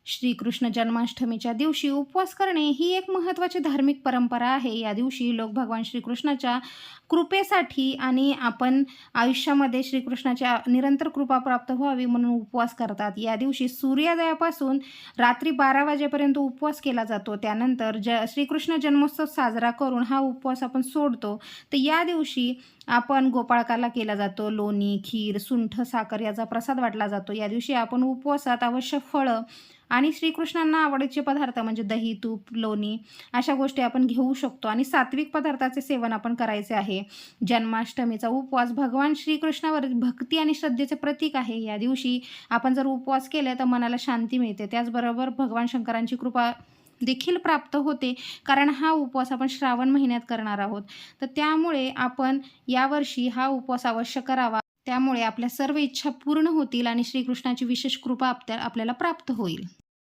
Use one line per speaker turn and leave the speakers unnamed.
श्रीकृष्ण जन्माष्टमीच्या दिवशी उपवास करणे ही एक महत्त्वाची धार्मिक परंपरा आहे. या दिवशी लोक भगवान श्रीकृष्णाच्या कृपेसाठी आणि आपण आयुष्यामध्ये श्रीकृष्णाच्या निरंतर कृपा प्राप्त व्हावी म्हणून उपवास करतात. या दिवशी सूर्योदयापासून रात्री 12 वाजेपर्यंत उपवास केला जातो. त्यानंतर श्रीकृष्ण जन्मोत्सव साजरा करून हा उपवास आपण सोडतो. तर या दिवशी आपण गोपाळकाला केला जातो. लोणी, खीर, सुंठ, साखर याचा प्रसाद वाटला जातो. या दिवशी आपण उपवासात अवश्य फळं आणि श्रीकृष्णांना आवडीचे पदार्थ म्हणजे दही, तूप, लोणी अशा गोष्टी आपण घेऊ शकतो आणि सात्विक पदार्थाचे सेवन आपण करायचे आहे. जन्माष्टमीचा उपवास भगवान श्रीकृष्णावर भक्ती आणि श्रद्धेचे प्रतीक आहे. या दिवशी आपण जर उपवास केले तर मनाला शांती मिळते. त्याचबरोबर भगवान शंकरांची कृपा देखील प्राप्त होते, कारण हा उपवास आपण श्रावण महिन्यात करणार आहोत. तर त्यामुळे आपण यावर्षी हा उपवास अवश्य करावा. त्यामुळे आपल्या सर्व इच्छा पूर्ण होतील आणि श्रीकृष्णाची विशेष कृपा आपल्याला प्राप्त होईल.